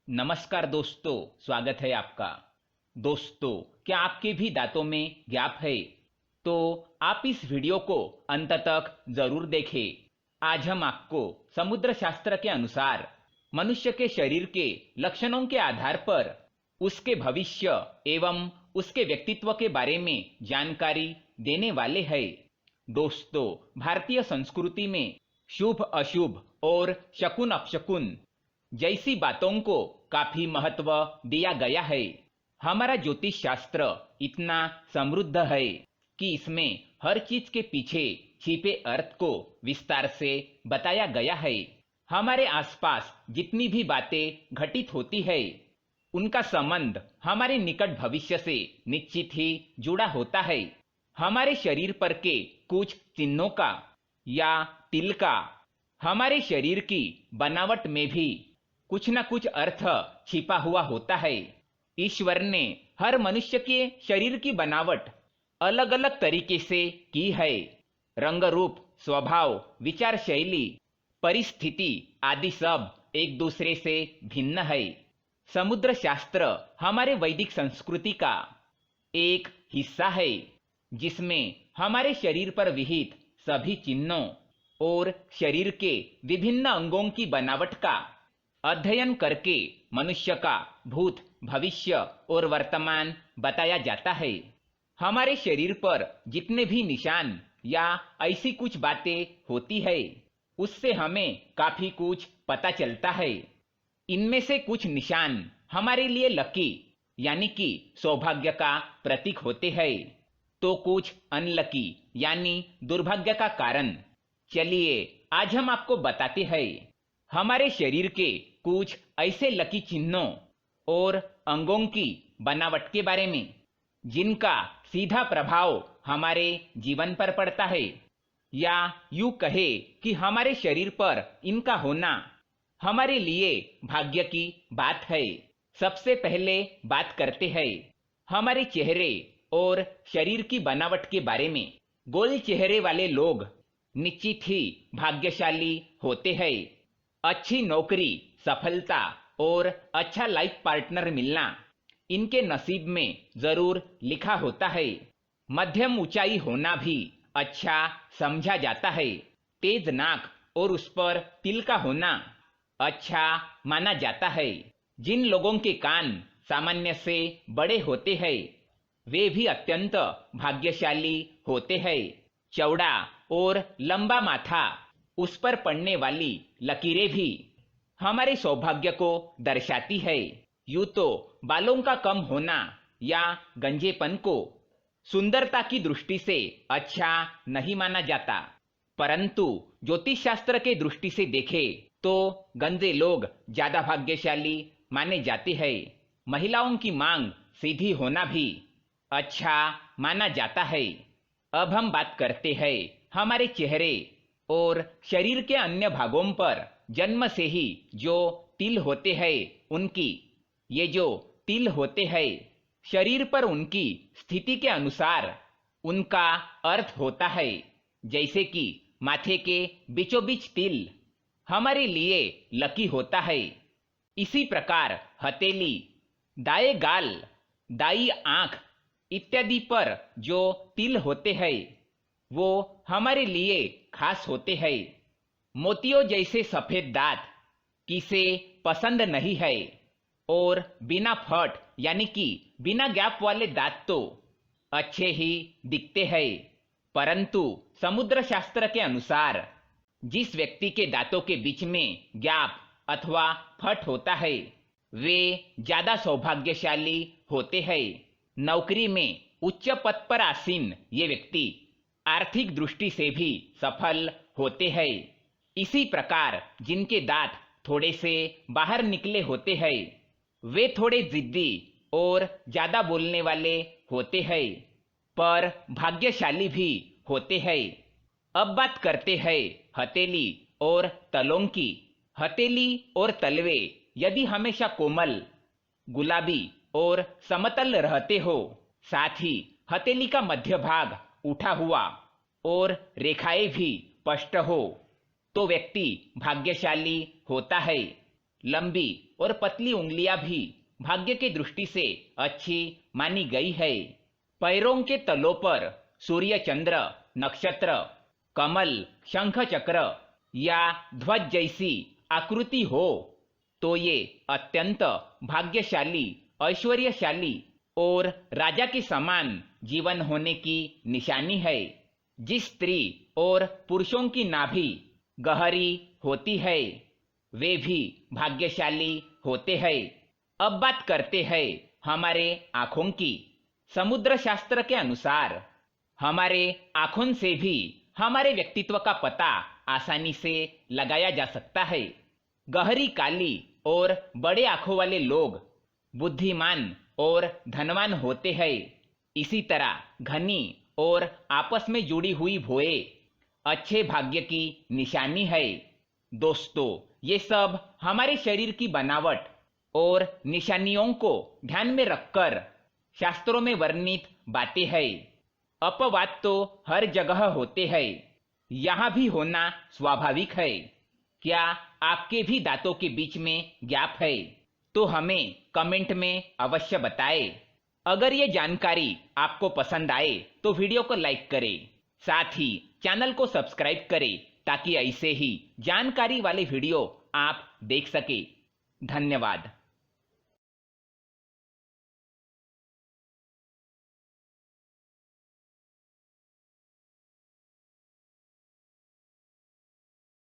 नमस्कार दोस्तों, स्वागत है आपका। दोस्तों, क्या आपके भी दांतों में गैप है? तो आप इस वीडियो को अंत तक जरूर देखें। आज हम आपको समुद्र शास्त्र के अनुसार मनुष्य के शरीर के लक्षणों के आधार पर उसके भविष्य एवं उसके व्यक्तित्व के बारे में जानकारी देने वाले हैं। दोस्तों, भारतीय संस्कृति में शुभ अशुभ और शकुन अपशकुन जैसी बातों को काफी महत्व दिया गया है। हमारा ज्योतिष शास्त्र इतना समृद्ध है कि इसमें हर चीज के पीछे छिपे अर्थ को विस्तार से बताया गया है। हमारे आसपास जितनी भी बातें घटित होती है, उनका संबंध हमारे निकट भविष्य से निश्चित ही जुड़ा होता है। हमारे शरीर पर के कुछ चिन्हों का या तिल का हमारे शरीर की बनावट में भी कुछ न कुछ अर्थ छिपा हुआ होता है। ईश्वर ने हर मनुष्य के शरीर की बनावट अलग अलग तरीके से की है। रंग रूप, स्वभाव, विचार शैली, परिस्थिति आदि सब एक दूसरे से भिन्न है। समुद्र शास्त्र हमारे वैदिक संस्कृति का एक हिस्सा है, जिसमें हमारे शरीर पर विहित सभी चिन्हों और शरीर के विभिन्न अंगों की बनावट का अध्ययन करके मनुष्य का भूत, भविष्य और वर्तमान बताया जाता है। हमारे शरीर पर जितने भी निशान या ऐसी कुछ बातें होती है, उससे हमें काफी कुछ पता चलता है। इनमें से कुछ निशान हमारे लिए लकी यानी कि सौभाग्य का प्रतीक होते हैं, तो कुछ अनलकी यानी दुर्भाग्य का कारण। चलिए आज हम आपको बताते हैं हमारे शरीर के कुछ ऐसे लकी चिन्हों और अंगों की बनावट के बारे में, जिनका सीधा प्रभाव हमारे जीवन पर पड़ता है, या यूं कहे कि हमारे शरीर पर इनका होना हमारे लिए भाग्य की बात है। सबसे पहले बात करते हैं हमारे चेहरे और शरीर की बनावट के बारे में। गोल चेहरे वाले लोग निश्चित ही भाग्यशाली होते हैं। अच्छी नौकरी, सफलता और अच्छा लाइफ पार्टनर मिलना इनके नसीब में जरूर लिखा होता है। मध्यम ऊंचाई होना भी अच्छा समझा जाता है। तेज नाक और उस पर तिल का होना अच्छा माना जाता है। जिन लोगों के कान सामान्य से बड़े होते हैं, वे भी अत्यंत भाग्यशाली होते हैं। चौड़ा और लंबा माथा, उस पर पड़ने वाली लकीरें भी हमारे सौभाग्य को दर्शाती है। यूं तो बालों का कम होना या गंजेपन को सुंदरता की दृष्टि से अच्छा नहीं माना जाता, परंतु ज्योतिष शास्त्र के दृष्टि से देखें तो गंजे लोग ज्यादा भाग्यशाली माने जाते हैं। महिलाओं की मांग सीधी होना भी अच्छा माना जाता है। अब हम बात करते हैं हमारे चेहरे और शरीर के अन्य भागों पर जन्म से ही जो तिल होते हैं उनकी। ये जो तिल होते हैं, शरीर पर उनकी स्थिति के अनुसार उनका अर्थ होता है। जैसे कि माथे के बीचों बीच तिल हमारे लिए लकी होता है। इसी प्रकार हथेली, दाएं गाल, दाई आंख इत्यादि पर जो तिल होते हैं, वो हमारे लिए खास होते हैं। मोतियों जैसे सफेद दांत किसे पसंद नहीं है, और बिना फट यानी कि बिना गैप वाले दांत तो अच्छे ही दिखते हैं। परंतु समुद्र शास्त्र के अनुसार जिस व्यक्ति के दांतों के बीच में गैप अथवा फट होता है, वे ज्यादा सौभाग्यशाली होते हैं। नौकरी में उच्च पद पर आसीन ये व्यक्ति आर्थिक दृष्टि से भी सफल होते हैं। इसी प्रकार जिनके दांत थोड़े से बाहर निकले होते हैं, वे थोड़े जिद्दी और ज्यादा बोलने वाले होते हैं, पर भाग्यशाली भी होते हैं। अब बात करते हैं हथेली और तलों की। हथेली और तलवे यदि हमेशा कोमल, गुलाबी और समतल रहते हो, साथ ही हथेली का मध्य भाग उठा हुआ और रेखाएं भी स्पष्ट हो, तो व्यक्ति भाग्यशाली होता है। लंबी और पतली उंगलियां भी भाग्य की दृष्टि से अच्छी मानी गई है। पैरों के तलों पर सूर्य, चंद्र, नक्षत्र, कमल, शंख चक्र या ध्वज जैसी आकृति हो तो ये अत्यंत भाग्यशाली, ऐश्वर्यशाली और राजा के समान जीवन होने की निशानी है। जिस स्त्री और पुरुषों की नाभि गहरी होती है वे भी भाग्यशाली होते हैं। अब बात करते हैं हमारे आंखों की। समुद्र शास्त्र के अनुसार हमारे आंखों से भी हमारे व्यक्तित्व का पता आसानी से लगाया जा सकता है। गहरी काली और बड़े आंखों वाले लोग बुद्धिमान और धनवान होते हैं। इसी तरह घनी और आपस में जुड़ी हुई भुएं अच्छे भाग्य की निशानी है। दोस्तों, ये सब हमारे शरीर की बनावट और निशानियों को ध्यान में रखकर शास्त्रों में वर्णित बातें हैं। अपवाद तो हर जगह होते हैं, यहाँ भी होना स्वाभाविक है। क्या आपके भी दांतों के बीच में गैप है? तो हमें कमेंट में अवश्य बताएं। अगर ये जानकारी आपको पसंद आए तो वीडियो को लाइक करें, साथ ही चैनल को सब्सक्राइब करें ताकि ऐसे ही जानकारी वाले वीडियो आप देख सके। धन्यवाद।